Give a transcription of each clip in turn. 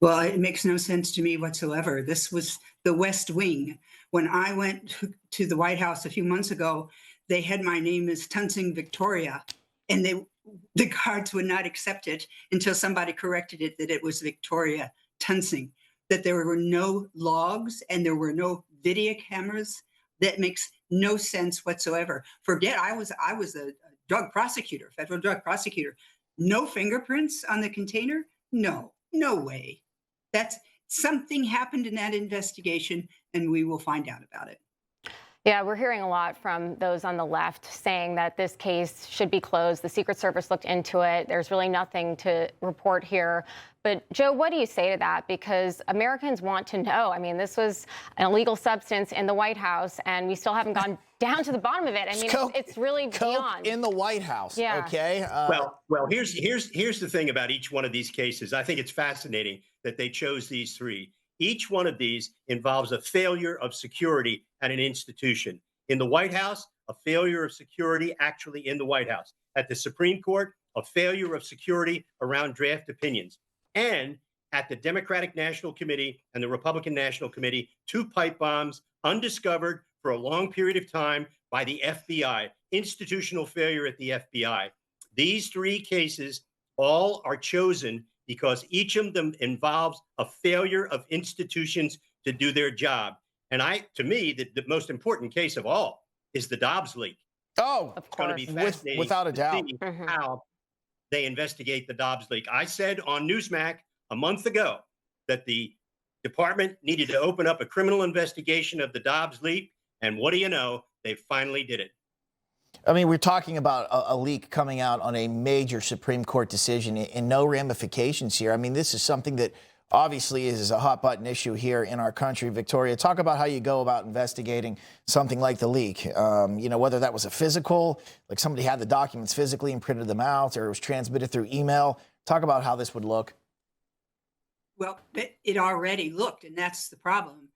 Well, it makes no sense to me whatsoever. This was the West Wing. When I went to the White House a few months ago, they had my name as Toensing Victoria, and the guards would not accept it until somebody corrected it that it was Victoria Toensing, that there were no logs and there were no video cameras. That makes no sense whatsoever. Forget I was a drug prosecutor, federal drug prosecutor. No fingerprints on the container? No, no way. That's something happened in that investigation, and we will find out about it. Yeah, we're hearing a lot from those on the left saying that this case should be closed. The Secret Service looked into it. There's really nothing to report here. But Joe, what do you say to that? Because Americans want to know. I mean, this was an illegal substance in the White House, and we still haven't gone down to the bottom of it. I mean, it's really beyond. In the White House, yeah. Okay? Well, here's the thing about each one of these cases. I think it's fascinating that they chose these three. Each one of these involves a failure of security at an institution. In the White House, a failure of security actually in the White House. At the Supreme Court, a failure of security around draft opinions. And at the Democratic National Committee and the Republican National Committee, 2 pipe bombs undiscovered for a long period of time by the FBI, institutional failure at the FBI. These 3 cases all are chosen because each of them involves a failure of institutions to do their job. And to me, the most important case of all is the Dobbs leak. Oh, of it's course. going to be fascinating without a doubt. See how they investigate the Dobbs leak. I said on Newsmax a month ago that the department needed to open up a criminal investigation of the Dobbs leak. And what do you know? They finally did it. I mean, we're talking about a leak coming out on a major Supreme Court decision and no ramifications here. I mean, this is something that obviously is a hot button issue here in our country. Victoria, talk about how you go about investigating something like the leak. Whether that was a physical, like somebody had the documents physically and printed them out, or it was transmitted through email. Talk about how this would look. Well, it already looked, and that's the problem.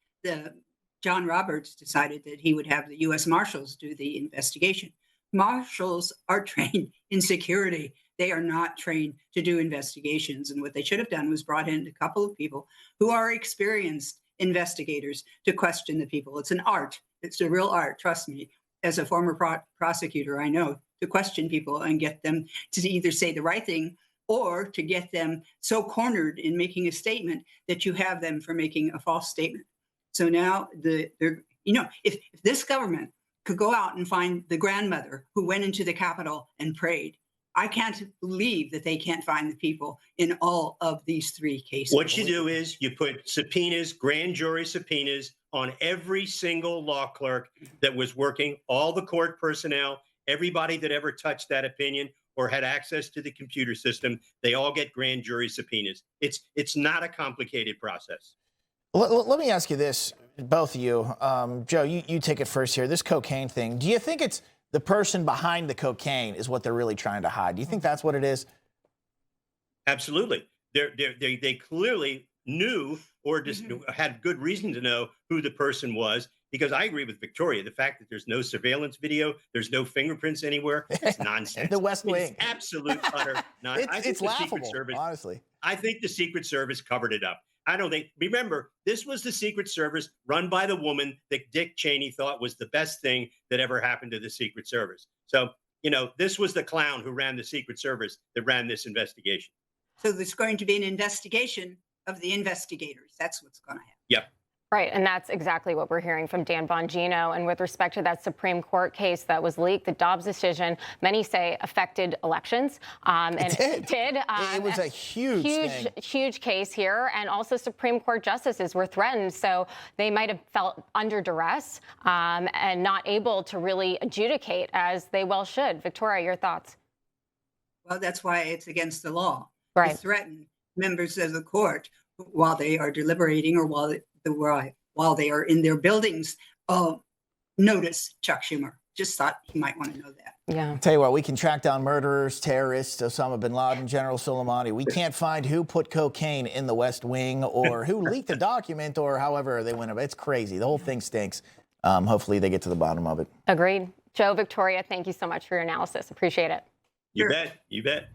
John Roberts decided that he would have the U.S. Marshals do the investigation. Marshals are trained in security. They are not trained to do investigations. And what they should have done was brought in a couple of people who are experienced investigators to question the people. It's an art. It's a real art. Trust me. As a former prosecutor, I know to question people and get them to either say the right thing or to get them so cornered in making a statement that you have them for making a false statement. So now, if this government could go out and find the grandmother who went into the Capitol and prayed, I can't believe that they can't find the people in all of these 3 cases. What you do is you put subpoenas, grand jury subpoenas, on every single law clerk that was working, all the court personnel, everybody that ever touched that opinion or had access to the computer system. They all get grand jury subpoenas. It's not a complicated process. Let me ask you this, both of you. Joe, you take it first here. This cocaine thing, do you think it's the person behind the cocaine is what they're really trying to hide? Do you think that's what it is? Absolutely. They clearly knew or just had good reason to know who the person was, because I agree with Victoria. The fact that there's no surveillance video, there's no fingerprints anywhere, it's nonsense. The West Wing. It's absolute utter nonsense. It's laughable, honestly. I think the Secret Service covered it up. Remember, this was the Secret Service run by the woman that Dick Cheney thought was the best thing that ever happened to the Secret Service. So, this was the clown who ran the Secret Service that ran this investigation. So there's going to be an investigation of the investigators. That's what's going to happen. Yep. Right, and that's exactly what we're hearing from Dan Bongino. And with respect to that Supreme Court case that was leaked, the Dobbs decision, many say affected elections. It did. It was a huge case here. And also Supreme Court justices were threatened. So they might have felt under duress and not able to really adjudicate as they well should. Victoria, your thoughts? Well, that's why it's against the law to threaten members of the court while they are deliberating or while they are in their buildings. Notice Chuck Schumer. Just thought he might want to know that. Yeah. I'll tell you what, we can track down murderers, terrorists, Osama bin Laden, General Soleimani. We can't find who put cocaine in the West Wing or who leaked the document or however they went about it. It's crazy. The whole thing stinks. Hopefully they get to the bottom of it. Agreed. Joe, Victoria, thank you so much for your analysis. Appreciate it. You bet.